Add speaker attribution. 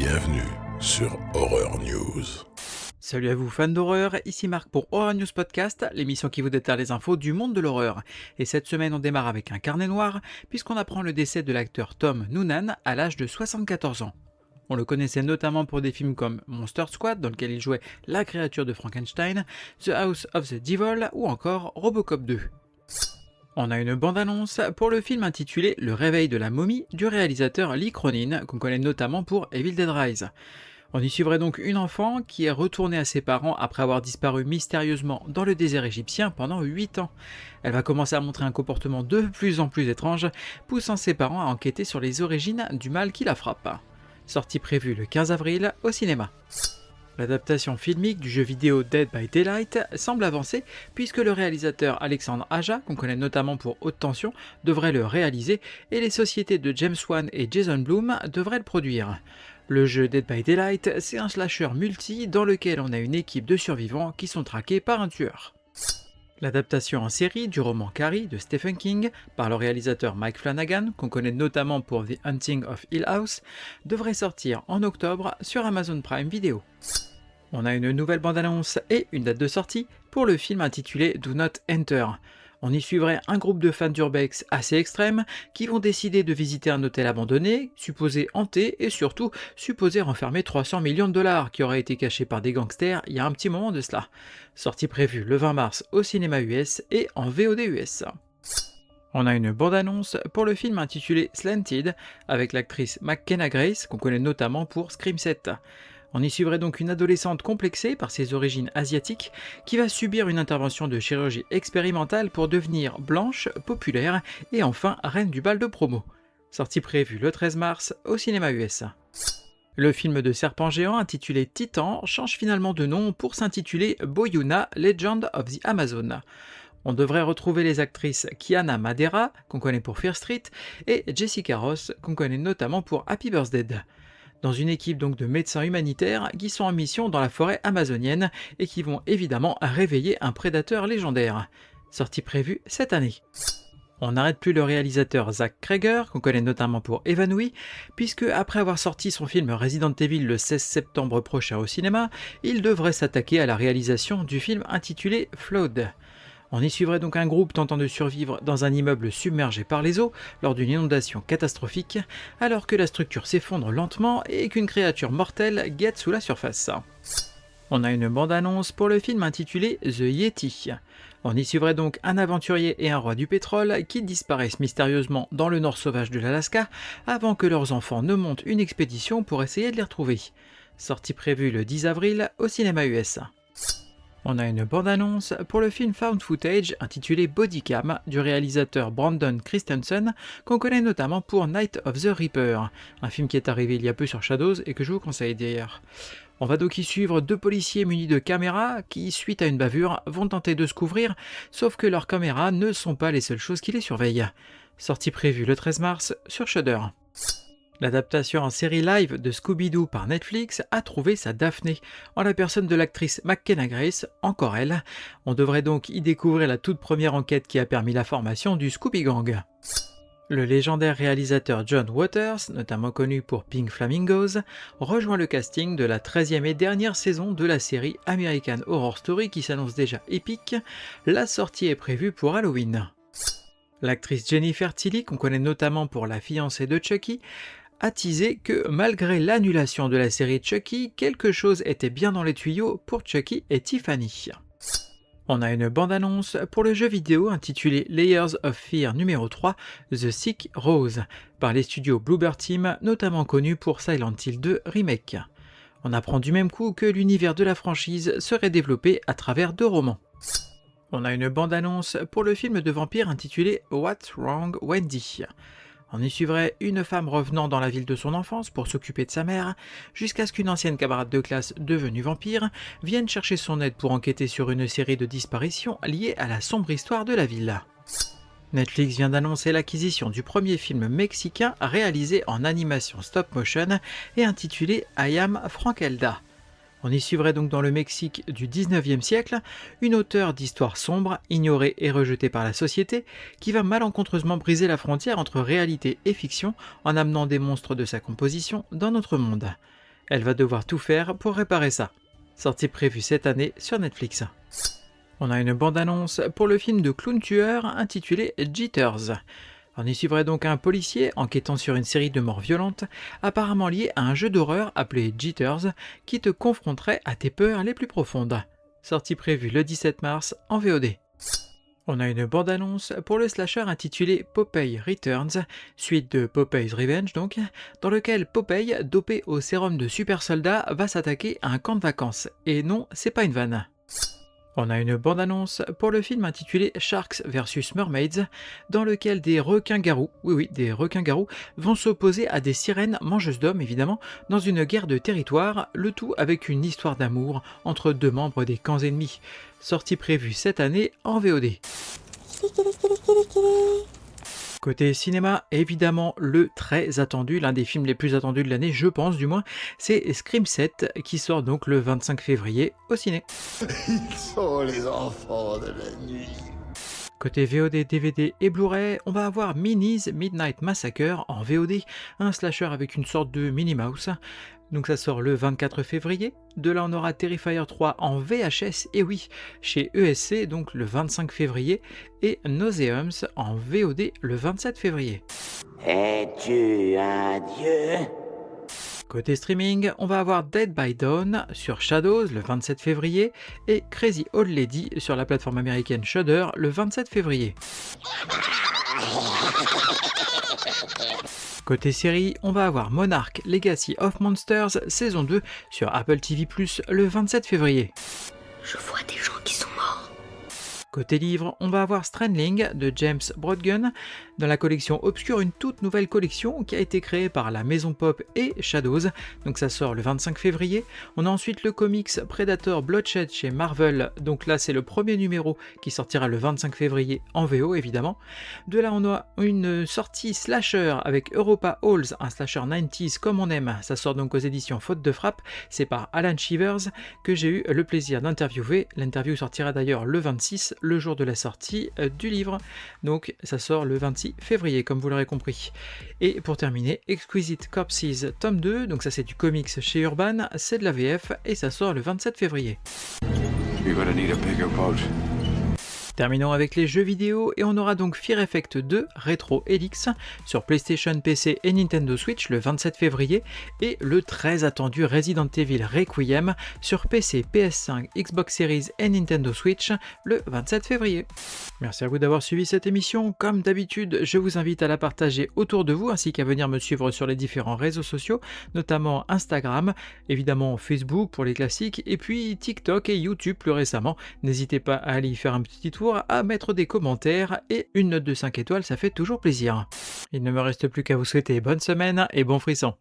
Speaker 1: Bienvenue sur Horror News.
Speaker 2: Salut à vous fans d'horreur, ici Marc pour Horror News Podcast, l'émission qui vous déterre les infos du monde de l'horreur. Et cette semaine on démarre avec un carnet noir, puisqu'on apprend le décès de l'acteur Tom Noonan à l'âge de 74 ans. On le connaissait notamment pour des films comme Monster Squad, dans lequel il jouait la créature de Frankenstein, The House of the Devil ou encore Robocop 2. On a une bande-annonce pour le film intitulé Le réveil de la momie du réalisateur Lee Cronin, qu'on connaît notamment pour Evil Dead Rise. On y suivrait donc une enfant qui est retournée à ses parents après avoir disparu mystérieusement dans le désert égyptien pendant 8 ans. Elle va commencer à montrer un comportement de plus en plus étrange, poussant ses parents à enquêter sur les origines du mal qui la frappe. Sortie prévue le 15 avril au cinéma. L'adaptation filmique du jeu vidéo Dead by Daylight semble avancer puisque le réalisateur Alexandre Aja, qu'on connaît notamment pour Haute Tension, devrait le réaliser et les sociétés de James Wan et Jason Blum devraient le produire. Le jeu Dead by Daylight, c'est un slasher multi dans lequel on a une équipe de survivants qui sont traqués par un tueur. L'adaptation en série du roman Carrie de Stephen King par le réalisateur Mike Flanagan, qu'on connaît notamment pour The Haunting of Hill House, devrait sortir en octobre sur Amazon Prime Video. On a une nouvelle bande-annonce et une date de sortie pour le film intitulé Do Not Enter. On y suivrait un groupe de fans d'urbex assez extrêmes qui vont décider de visiter un hôtel abandonné, supposé hanté et surtout supposé renfermer 300 millions de dollars qui auraient été cachés par des gangsters il y a un petit moment de cela. Sortie prévue le 20 mars au cinéma US et en VOD US. On a une bande-annonce pour le film intitulé Slanted avec l'actrice McKenna Grace qu'on connaît notamment pour Scream 7. On y suivrait donc une adolescente complexée par ses origines asiatiques qui va subir une intervention de chirurgie expérimentale pour devenir blanche, populaire et enfin reine du bal de promo. Sortie prévue le 13 mars au cinéma US. Le film de serpent géant intitulé Titan change finalement de nom pour s'intituler Boyuna Legend of the Amazon. On devrait retrouver les actrices Kiana Madeira, qu'on connaît pour Fear Street, et Jessica Ross, qu'on connaît notamment pour Happy Birthday. Dans une équipe donc de médecins humanitaires qui sont en mission dans la forêt amazonienne et qui vont évidemment réveiller un prédateur légendaire. Sortie prévue cette année. On n'arrête plus le réalisateur Zach Cregger, qu'on connaît notamment pour Évanoui, puisque après avoir sorti son film Resident Evil le 16 septembre prochain au cinéma, il devrait s'attaquer à la réalisation du film intitulé Flood. On y suivrait donc un groupe tentant de survivre dans un immeuble submergé par les eaux lors d'une inondation catastrophique, alors que la structure s'effondre lentement et qu'une créature mortelle guette sous la surface. On a une bande-annonce pour le film intitulé The Yeti. On y suivrait donc un aventurier et un roi du pétrole qui disparaissent mystérieusement dans le nord sauvage de l'Alaska avant que leurs enfants ne montent une expédition pour essayer de les retrouver. Sortie prévue le 10 avril au cinéma US. On a une bande-annonce pour le film Found Footage intitulé Bodycam du réalisateur Brandon Christensen qu'on connaît notamment pour Night of the Reaper, un film qui est arrivé il y a peu sur Shadows et que je vous conseille d'ailleurs. On va donc y suivre deux policiers munis de caméras qui, suite à une bavure, vont tenter de se couvrir, sauf que leurs caméras ne sont pas les seules choses qui les surveillent. Sortie prévue le 13 mars sur Shudder. L'adaptation en série live de Scooby-Doo par Netflix a trouvé sa Daphné, en la personne de l'actrice McKenna Grace, encore elle. On devrait donc y découvrir la toute première enquête qui a permis la formation du Scooby Gang. Le légendaire réalisateur John Waters, notamment connu pour Pink Flamingos, rejoint le casting de la 13e et dernière saison de la série American Horror Story qui s'annonce déjà épique. La sortie est prévue pour Halloween. L'actrice Jennifer Tilly, qu'on connaît notamment pour La fiancée de Chucky, a teasé que malgré l'annulation de la série Chucky, quelque chose était bien dans les tuyaux pour Chucky et Tiffany. On a une bande-annonce pour le jeu vidéo intitulé Layers of Fear numéro 3, The Sick Rose, par les studios Bloober Team, notamment connus pour Silent Hill 2 Remake. On apprend du même coup que l'univers de la franchise serait développé à travers 2 romans. On a une bande-annonce pour le film de vampire intitulé What's Wrong Wendy. On y suivrait une femme revenant dans la ville de son enfance pour s'occuper de sa mère, jusqu'à ce qu'une ancienne camarade de classe devenue vampire vienne chercher son aide pour enquêter sur une série de disparitions liées à la sombre histoire de la ville. Netflix vient d'annoncer l'acquisition du premier film mexicain réalisé en animation stop-motion et intitulé I Am Frankelda. On y suivrait donc dans le Mexique du 19e siècle une auteure d'histoires sombres, ignorée et rejetée par la société, qui va malencontreusement briser la frontière entre réalité et fiction en amenant des monstres de sa composition dans notre monde. Elle va devoir tout faire pour réparer ça. Sortie prévue cette année sur Netflix. On a une bande-annonce pour le film de clown tueur intitulé Jitters. On y suivrait donc un policier enquêtant sur une série de morts violentes, apparemment liées à un jeu d'horreur appelé Jitters, qui te confronterait à tes peurs les plus profondes. Sortie prévue le 17 mars en VOD. On a une bande-annonce pour le slasher intitulé Popeye Returns, suite de Popeye's Revenge donc, dans lequel Popeye, dopé au sérum de super soldat, va s'attaquer à un camp de vacances. Et non, c'est pas une vanne. On a une bande-annonce pour le film intitulé Sharks vs Mermaids, dans lequel des requins-garous, des requins-garous, vont s'opposer à des sirènes mangeuses d'hommes évidemment, dans une guerre de territoire, le tout avec une histoire d'amour entre deux membres des camps ennemis. Sortie prévue cette année en VOD. Côté cinéma, évidemment le très attendu, l'un des films les plus attendus de l'année, je pense du moins, c'est Scream 7 qui sort donc le 25 février au ciné.
Speaker 1: Ils sont les enfants de la nuit.
Speaker 2: Côté VOD, DVD et Blu-ray, on va avoir Minnie's Midnight Massacre en VOD, un slasher avec une sorte de Minnie Mouse. Donc ça sort le 24 février. De là on aura Terrifier 3 en VHS, et oui, chez ESC, donc le 25 février, et Nauseums en VOD le 27 février.
Speaker 3: Es-tu un dieu?
Speaker 2: Côté streaming, on va avoir Dead by Dawn sur Shadows le 27 février et Crazy Old Lady sur la plateforme américaine Shudder le 27 février. Côté série, on va avoir Monarch Legacy of Monsters saison 2 sur Apple TV+ le 27 février.
Speaker 4: Je vois des gens qui sont morts.
Speaker 2: Côté livre, on va avoir Strandling de James Brodgun, dans la collection Obscure, une toute nouvelle collection qui a été créée par la Maison Pop et Shadows, donc ça sort le 25 février. On a ensuite le comics Predator Bloodshed chez Marvel, donc là c'est le premier numéro qui sortira le 25 février en VO évidemment. De là on a une sortie slasher avec Europa Halls, un slasher 90s comme on aime, ça sort donc aux éditions Faute de Frappe, c'est par Alan Shivers que j'ai eu le plaisir d'interviewer. L'interview sortira d'ailleurs le 26, le jour de la sortie du livre, donc ça sort le 26 février comme vous l'aurez compris. Et pour terminer, Exquisite Corpses tome 2, donc ça c'est du comics chez Urban, c'est de la VF et ça sort le 27 février.
Speaker 5: You're gonna need a bigger boat.
Speaker 2: Terminons avec les jeux vidéo et on aura donc Fear Effect 2 Retro Helix sur PlayStation, PC et Nintendo Switch le 27 février et le très attendu Resident Evil Requiem sur PC, PS5, Xbox Series et Nintendo Switch le 27 février. Merci à vous d'avoir suivi cette émission. Comme d'habitude, je vous invite à la partager autour de vous ainsi qu'à venir me suivre sur les différents réseaux sociaux, notamment Instagram, évidemment Facebook pour les classiques et puis TikTok et YouTube plus récemment. N'hésitez pas à aller y faire un petit tour, à mettre des commentaires et une note de 5 étoiles, ça fait toujours plaisir. Il ne me reste plus qu'à vous souhaiter bonne semaine et bon frisson.